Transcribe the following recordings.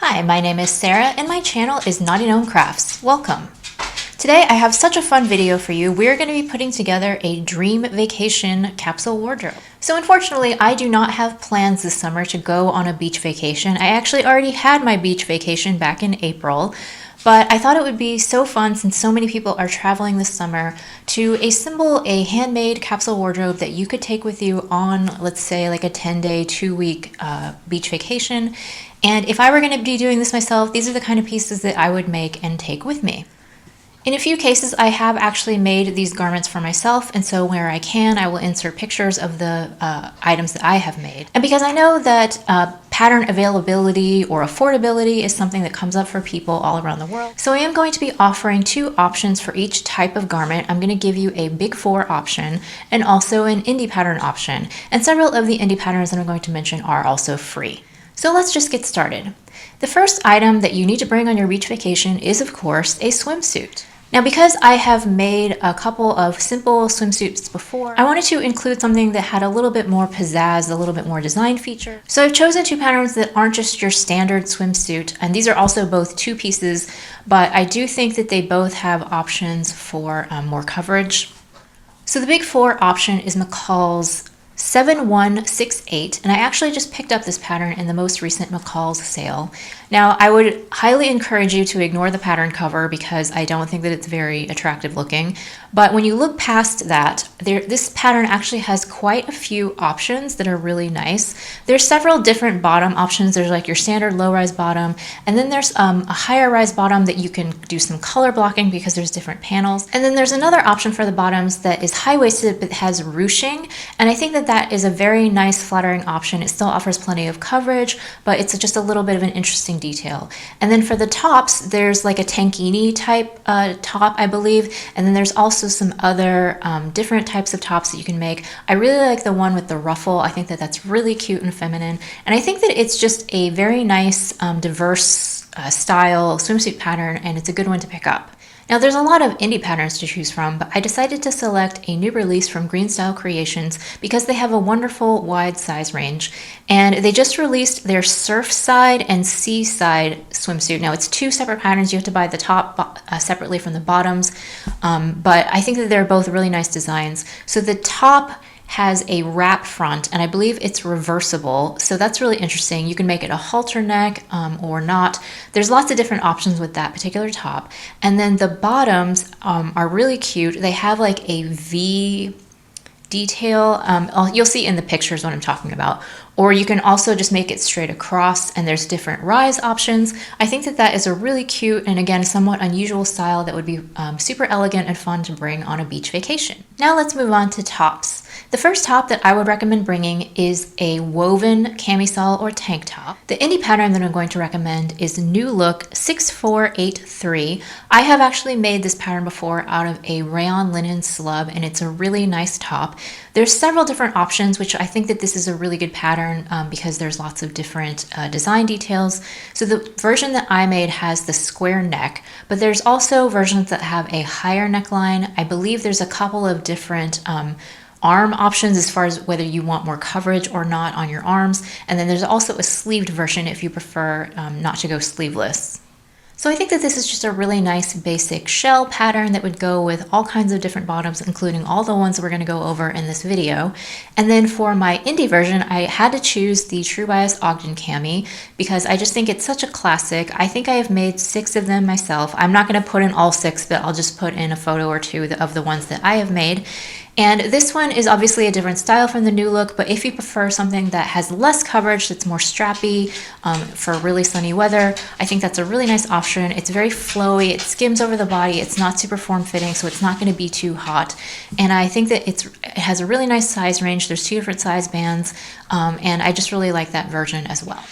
Hi, my name is Sarah and my channel is knottygnome Crafts. Welcome! Today I have such a fun video for you. We're going to be putting together a dream vacation capsule wardrobe. So unfortunately, I do not have plans this summer to go on a beach vacation. I actually already had my beach vacation back in April, but I thought it would be so fun since so many people are traveling this summer to assemble a handmade capsule wardrobe that you could take with you on, let's say, like a 10-day, 2-week beach vacation. And if I were going to be doing this myself, these are the kind of pieces that I would make and take with me. In a few cases, I have actually made these garments for myself, and so where I can, I will insert pictures of the items that I have made. And because I know that pattern availability or affordability is something that comes up for people all around the world, so I am going to be offering 2 options for each type of garment. I'm going to give you a Big 4 option and also an indie pattern option. And several of the indie patterns that I'm going to mention are also free. So let's just get started. The first item that you need to bring on your beach vacation is, of course, a swimsuit. Now, because I have made a couple of simple swimsuits before, I wanted to include something that had a little bit more pizzazz, a little bit more design feature. So I've chosen 2 patterns that aren't just your standard swimsuit, and these are also both 2 pieces, but I do think that they both have options for more coverage. So the Big 4 option is McCall's 7168, and I actually just picked up this pattern in the most recent McCall's sale. Now, I would highly encourage you to ignore the pattern cover because I don't think that it's very attractive looking. But when you look past that, this pattern actually has quite a few options that are really nice. There's several different bottom options. There's like your standard low-rise bottom, and then there's a higher-rise bottom that you can do some color blocking because there's different panels. And then there's another option for the bottoms that is high-waisted but has ruching, and I think that is a very nice, flattering option. It still offers plenty of coverage, but it's just a little bit of an interesting detail. And then for the tops, there's like a tankini type top, I believe, and then there's also some other different types of tops that you can make. I really like the one with the ruffle. I think that that's really cute and feminine, and I think that it's just a very nice, diverse style swimsuit pattern, and it's a good one to pick up. Now, there's a lot of indie patterns to choose from, but I decided to select a new release from Green Style Creations because they have a wonderful wide size range, and they just released their Surfside and Seaside swimsuit. Now, it's 2 separate patterns. You have to buy the top separately from the bottoms, but I think that they're both really nice designs. So the top has a wrap front, and I believe it's reversible, so that's really interesting. You can make it a halter neck or not. There's lots of different options with that particular top. And then the bottoms are really cute. They have like a V detail. You'll see in the pictures what I'm talking about. Or you can also just make it straight across, and there's different rise options. I think that that is a really cute and, again, somewhat unusual style that would be super elegant and fun to bring on a beach vacation. Now let's move on to tops. The first top that I would recommend bringing is a woven camisole or tank top. The indie pattern that I'm going to recommend is New Look 6483. I have actually made this pattern before out of a rayon linen slub, and it's a really nice top. There's several different options, which I think that this is a really good pattern because there's lots of different design details. So the version that I made has the square neck, but there's also versions that have a higher neckline. I believe there's a couple of different arm options as far as whether you want more coverage or not on your arms. And then there's also a sleeved version if you prefer not to go sleeveless. So I think that this is just a really nice basic shell pattern that would go with all kinds of different bottoms, including all the ones that we're going to go over in this video. And then for my indie version, I had to choose the True Bias Ogden cami because I just think it's such a classic. I think I have made 6 of them myself. I'm not going to put in all 6, but I'll just put in a photo or 2 of the ones that I have made. And this one is obviously a different style from the New Look, but if you prefer something that has less coverage, that's more strappy for really sunny weather, I think that's a really nice option. It's very flowy, it skims over the body, it's not super form-fitting, so it's not going to be too hot. And I think that it has a really nice size range. There's 2 different size bands, and I just really like that version as well.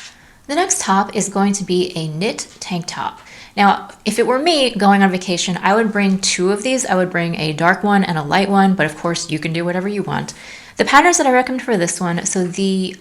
The next top is going to be a knit tank top. Now, if it were me going on vacation, I would bring 2 of these. I would bring a dark one and a light one, but of course you can do whatever you want. The patterns that I recommend for this one, so the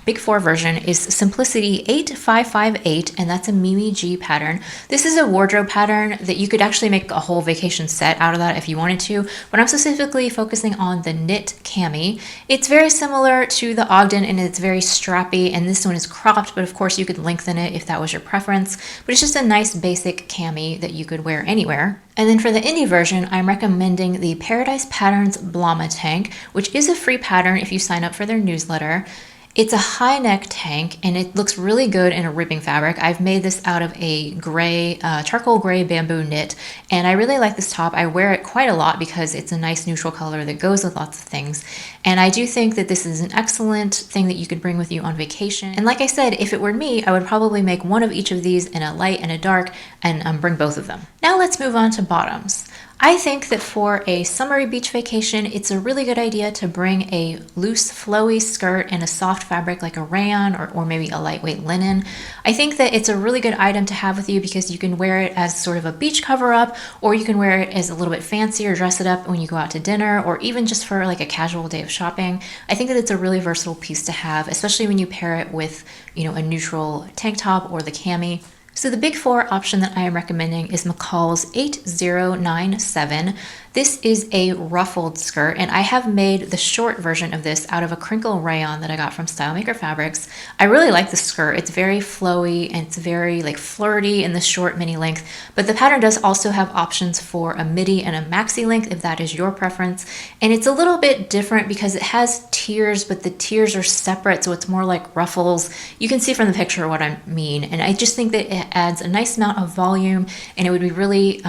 Big 4 version is Simplicity 8558, and that's a Mimi G pattern. This is a wardrobe pattern that you could actually make a whole vacation set out of that if you wanted to, but I'm specifically focusing on the knit cami. It's very similar to the Ogden, and it's very strappy, and this one is cropped, but of course you could lengthen it if that was your preference, but it's just a nice basic cami that you could wear anywhere. And then for the indie version, I'm recommending the Paradise Patterns Blama tank, which is a free pattern if you sign up for their newsletter. It's a high neck tank and it looks really good in a ribbing fabric. I've made this out of a gray, charcoal gray bamboo knit, and I really like this top. I wear it quite a lot because it's a nice neutral color that goes with lots of things. And I do think that this is an excellent thing that you could bring with you on vacation. And like I said, if it were me, I would probably make one of each of these in a light and a dark and bring both of them. Now let's move on to bottoms. I think that for a summery beach vacation, it's a really good idea to bring a loose, flowy skirt and a soft fabric like a rayon or maybe a lightweight linen. I think that it's a really good item to have with you because you can wear it as sort of a beach cover-up, or you can wear it as a little bit fancier, dress it up when you go out to dinner, or even just for like a casual day of shopping. I think that it's a really versatile piece to have, especially when you pair it with, a neutral tank top or the cami. So the Big 4 option that I am recommending is McCall's 8097. This is a ruffled skirt, and I have made the short version of this out of a crinkle rayon that I got from Style Maker Fabrics. I really like the skirt. It's very flowy and it's very flirty in the short mini length, but the pattern does also have options for a midi and a maxi length if that is your preference. And it's a little bit different because it has tiers, but the tiers are separate, so it's more like ruffles. You can see from the picture what I mean, and I just think that it adds a nice amount of volume and it would be really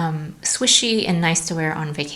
swishy and nice to wear on vacation.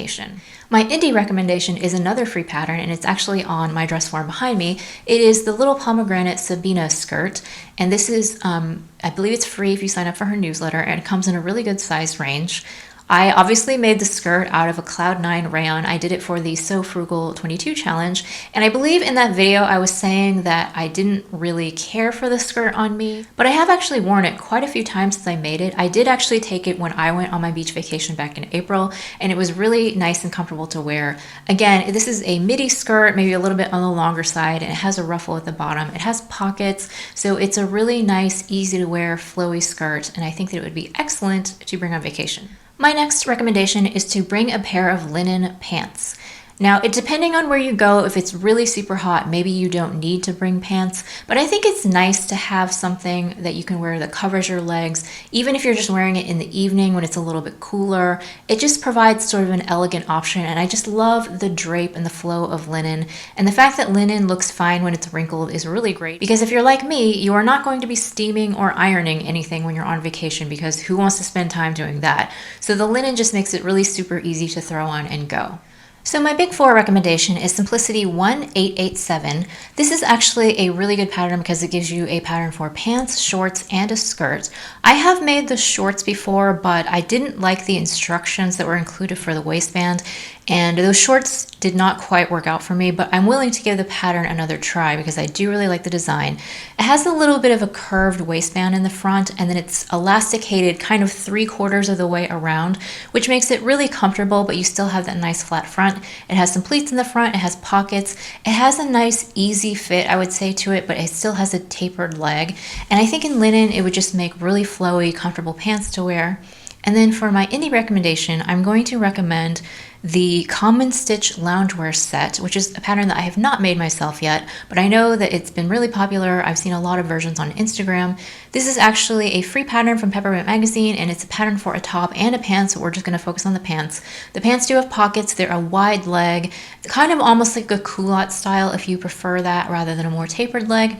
My indie recommendation is another free pattern, and it's actually on my dress form behind me. It is the Little Pomegranate Sabina skirt, and this is, I believe it's free if you sign up for her newsletter, and it comes in a really good size range. I obviously made the skirt out of a Cloud 9 rayon. I did it for the So Frugal 22 challenge, and I believe in that video I was saying that I didn't really care for the skirt on me, but I have actually worn it quite a few times since I made it. I did actually take it when I went on my beach vacation back in April, and it was really nice and comfortable to wear. Again, this is a midi skirt, maybe a little bit on the longer side, and it has a ruffle at the bottom. It has pockets, so it's a really nice, easy to wear, flowy skirt, and I think that it would be excellent to bring on vacation. My next recommendation is to bring a pair of linen pants. Now, depending on where you go, if it's really super hot, maybe you don't need to bring pants, but I think it's nice to have something that you can wear that covers your legs, even if you're just wearing it in the evening when it's a little bit cooler. It just provides sort of an elegant option, and I just love the drape and the flow of linen, and the fact that linen looks fine when it's wrinkled is really great, because if you're like me, you are not going to be steaming or ironing anything when you're on vacation, because who wants to spend time doing that? So the linen just makes it really super easy to throw on and go. So my Big 4 recommendation is Simplicity 1887. This is actually a really good pattern because it gives you a pattern for pants, shorts, and a skirt. I have made the shorts before, but I didn't like the instructions that were included for the waistband, and those shorts did not quite work out for me, but I'm willing to give the pattern another try because I do really like the design. It has a little bit of a curved waistband in the front, and then it's elasticated kind of 3/4 of the way around, which makes it really comfortable, but you still have that nice flat front. It has some pleats in the front, it has pockets, it has a nice easy fit, I would say, to it, but it still has a tapered leg. And I think in linen, it would just make really flowy, comfortable pants to wear. And then for my indie recommendation, I'm going to recommend the Common Stitch Loungewear set, which is a pattern that I have not made myself yet, but I know that it's been really popular. I've seen a lot of versions on Instagram. This is actually a free pattern from Peppermint Magazine, and it's a pattern for a top and a pants, so we're just going to focus on the pants. The pants do have pockets. They're a wide leg, kind of almost like a culotte style if you prefer that rather than a more tapered leg.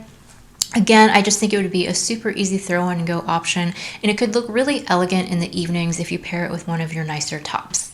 Again, I just think it would be a super easy throw on and go option, and it could look really elegant in the evenings if you pair it with one of your nicer tops.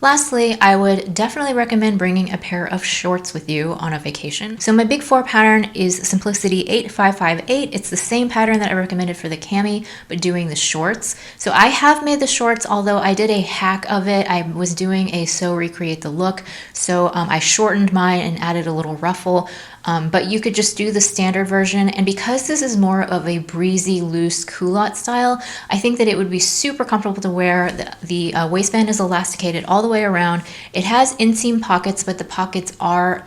Lastly, I would definitely recommend bringing a pair of shorts with you on a vacation. So my Big 4 pattern is Simplicity 8558. It's the same pattern that I recommended for the cami, but doing the shorts. So I have made the shorts, although I did a hack of it. I was doing a sew recreate the look. So I shortened mine and added a little ruffle. But you could just do the standard version, and because this is more of a breezy, loose culotte style, I think that it would be super comfortable to wear. The waistband is elasticated all the way around. It has inseam pockets, but the pockets are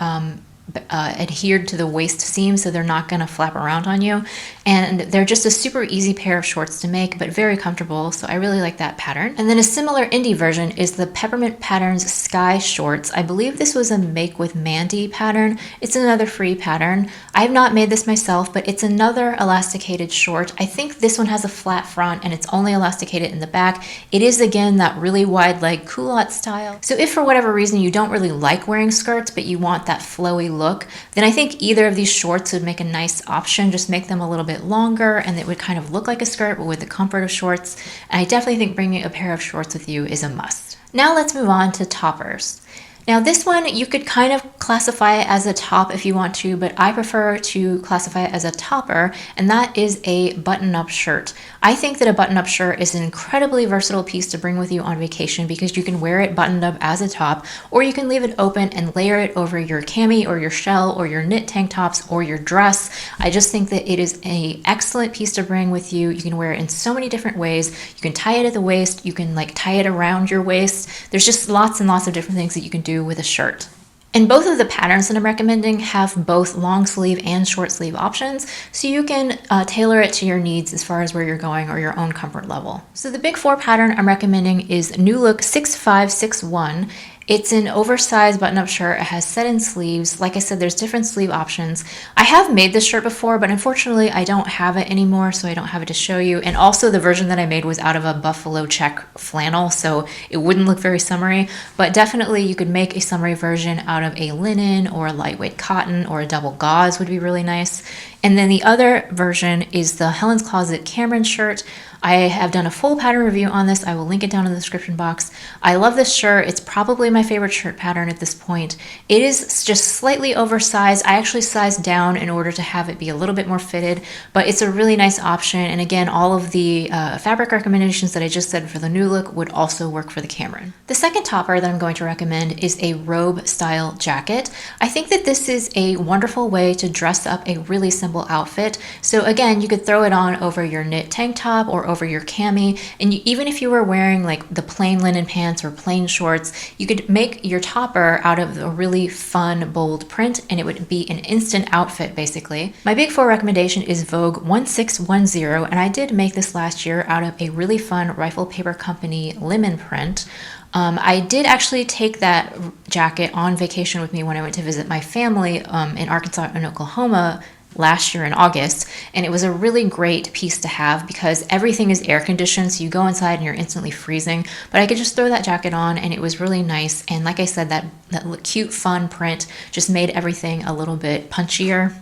adhered to the waist seam, so they're not going to flap around on you. And they're just a super easy pair of shorts to make, but very comfortable, so I really like that pattern. And then a similar indie version is the Peppermint Patterns Sky Shorts. I believe this was a Make with Mandy pattern. It's another free pattern. I have not made this myself, but it's another elasticated short. I think this one has a flat front and it's only elasticated in the back. It is, again, that really wide leg culotte style. So if for whatever reason you don't really like wearing skirts, but you want that flowy look, then I think either of these shorts would make a nice option. Just make them a little bit longer and it would kind of look like a skirt, but with the comfort of shorts. And I definitely think bringing a pair of shorts with you is a must. Now let's move on to toppers. Now this one you could kind of classify it as a top if you want to, but I prefer to classify it as a topper, and that is a button-up shirt. I think that a button-up shirt is an incredibly versatile piece to bring with you on vacation because you can wear it buttoned up as a top, or you can leave it open and layer it over your cami or your shell or your knit tank tops or your dress. I just think that it is an excellent piece to bring with you. You can wear it in so many different ways. You can tie it at the waist, you can like tie it around your waist. There's just lots and lots of different things that you can do with a shirt. And both of the patterns that I'm recommending have both long sleeve and short sleeve options, so you can tailor it to your needs as far as where you're going or your own comfort level. So the big four pattern I'm recommending is New Look 6561. It's an oversized button-up shirt. It has set-in sleeves. Like I said, there's different sleeve options. I have made this shirt before, but unfortunately I don't have it anymore, so I don't have it to show you. And also the version that I made was out of a buffalo check flannel, so it wouldn't look very summery. But definitely you could make a summery version out of a linen or a lightweight cotton, or a double gauze would be really nice. And then the other version is the Helen's Closet Cameron shirt. I have done a full pattern review on this. I will link it down in the description box. I love this shirt. It's probably my favorite shirt pattern at this point. It is just slightly oversized. I actually sized down in order to have it be a little bit more fitted, but it's a really nice option. And again, all of the fabric recommendations that I just said for the New Look would also work for the Cameron. The second topper that I'm going to recommend is a robe style jacket. I think that this is a wonderful way to dress up a really simple outfit. So again, you could throw it on over your knit tank top or over your cami, and even if you were wearing like the plain linen pants or plain shorts, you could make your topper out of a really fun, bold print, and it would be an instant outfit basically. My big four recommendation is Vogue 1610, and I did make this last year out of a really fun Rifle Paper Company lemon print. I did actually take that jacket on vacation with me when I went to visit my family in Arkansas and Oklahoma last year in August, and it was a really great piece to have because everything is air conditioned, so you go inside and you're instantly freezing, but I could just throw that jacket on and it was really nice. And like I said, that cute fun print just made everything a little bit punchier.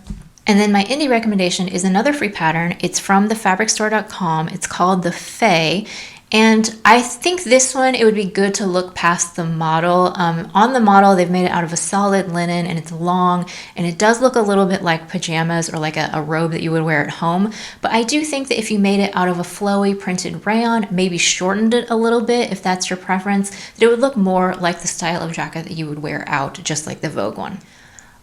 And then my indie recommendation is another free pattern. It's from thefabricstore.com. It's called the Fae. And I think this one, it would be good to look past the model. On the model, they've made it out of a solid linen and it's long, and it does look a little bit like pajamas or like a robe that you would wear at home. But I do think that if you made it out of a flowy printed rayon, maybe shortened it a little bit if that's your preference, that it would look more like the style of jacket that you would wear out, just like the Vogue one.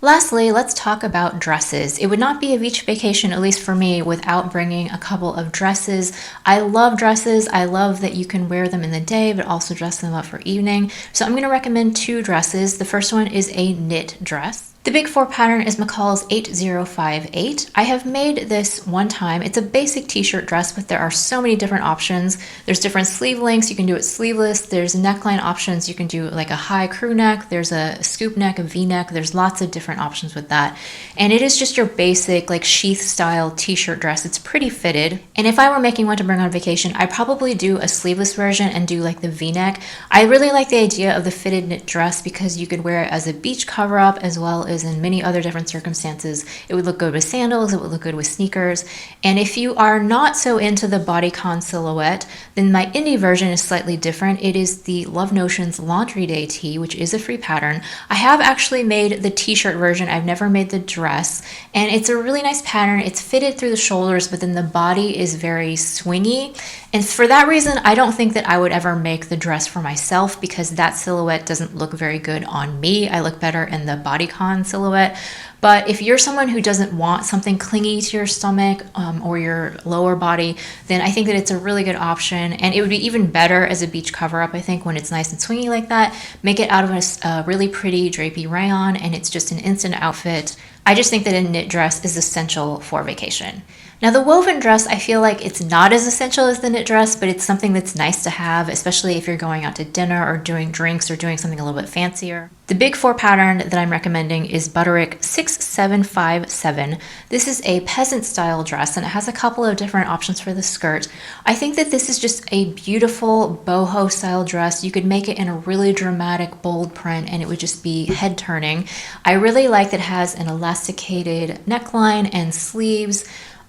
Lastly, let's talk about dresses. It would not be a beach vacation, at least for me, without bringing a couple of dresses. I love dresses. I love that you can wear them in the day, but also dress them up for evening. So I'm going to recommend two dresses. The first one is a knit dress. The big four pattern is McCall's 8058. I have made this one time. It's a basic t-shirt dress, but there are so many different options. There's different sleeve lengths. You can do it sleeveless. There's neckline options. You can do like a high crew neck. There's a scoop neck, a V-neck. There's lots of different options with that. And it is just your basic like sheath style t-shirt dress. It's pretty fitted. And if I were making one to bring on vacation, I'd probably do a sleeveless version and do like the V-neck. I really like the idea of the fitted knit dress because you could wear it as a beach cover-up as well as in many other different circumstances. It would look good with sandals, it would look good with sneakers. And if you are not so into the bodycon silhouette, then my indie version is slightly different. It is the Love Notions Laundry Day tee, which is a free pattern. I have actually made the t-shirt version. I've never made the dress, and it's a really nice pattern. It's fitted through the shoulders, but then the body is very swingy. And for that reason, I don't think that I would ever make the dress for myself because that silhouette doesn't look very good on me. I look better in the bodycon waistband silhouette. But if you're someone who doesn't want something clingy to your stomach or your lower body, then I think that it's a really good option. And it would be even better as a beach cover-up, I think, when it's nice and swingy like that. Make it out of a really pretty drapey rayon, and it's just an instant outfit. I just think that a knit dress is essential for vacation. Now the woven dress, I feel like it's not as essential as the knit dress, but it's something that's nice to have, especially if you're going out to dinner or doing drinks or doing something a little bit fancier. The Big 4 pattern that I'm recommending is Butterick 6757. This is a peasant style dress, and it has a couple of different options for the skirt. I think that this is just a beautiful boho style dress. You could make it in a really dramatic, bold print, and it would just be head turning. I really like that it has an elasticated neckline and sleeves.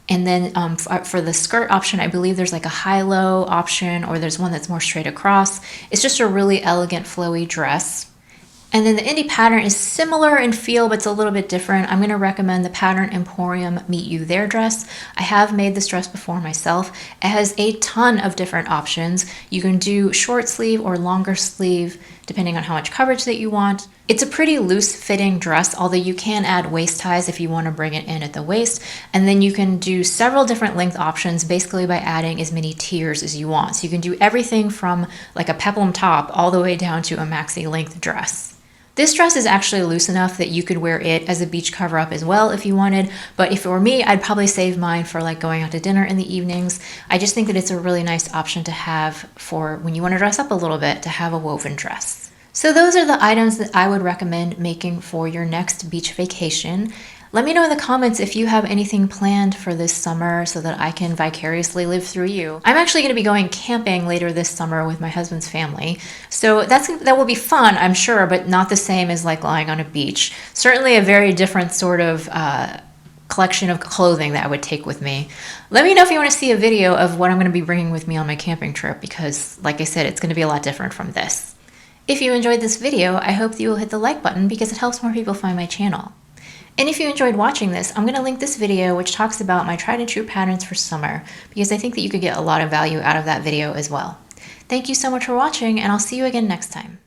And then for the skirt option, I believe there's like a high-low option, or there's one that's more straight across. It's just a really elegant, flowy dress. And then the indie pattern is similar in feel, but it's a little bit different. I'm going to recommend the Pattern Emporium Meet You There dress. I have made this dress before myself. It has a ton of different options. You can do short sleeve or longer sleeve, depending on how much coverage that you want. It's a pretty loose fitting dress, although you can add waist ties if you want to bring it in at the waist. And then you can do several different length options basically by adding as many tiers as you want. So you can do everything from like a peplum top all the way down to a maxi length dress. This dress is actually loose enough that you could wear it as a beach cover-up as well if you wanted, but if it were me, I'd probably save mine for like going out to dinner in the evenings. I just think that it's a really nice option to have for when you want to dress up a little bit, to have a woven dress. So those are the items that I would recommend making for your next beach vacation. Let me know in the comments if you have anything planned for this summer so that I can vicariously live through you. I'm actually going to be going camping later this summer with my husband's family. So that will be fun, I'm sure, but not the same as like lying on a beach. Certainly a very different sort of collection of clothing that I would take with me. Let me know if you want to see a video of what I'm going to be bringing with me on my camping trip, because like I said, it's going to be a lot different from this. If you enjoyed this video, I hope that you will hit the like button because it helps more people find my channel. And if you enjoyed watching this, I'm going to link this video which talks about my tried and true patterns for summer, because I think that you could get a lot of value out of that video as well. Thank you so much for watching, and I'll see you again next time.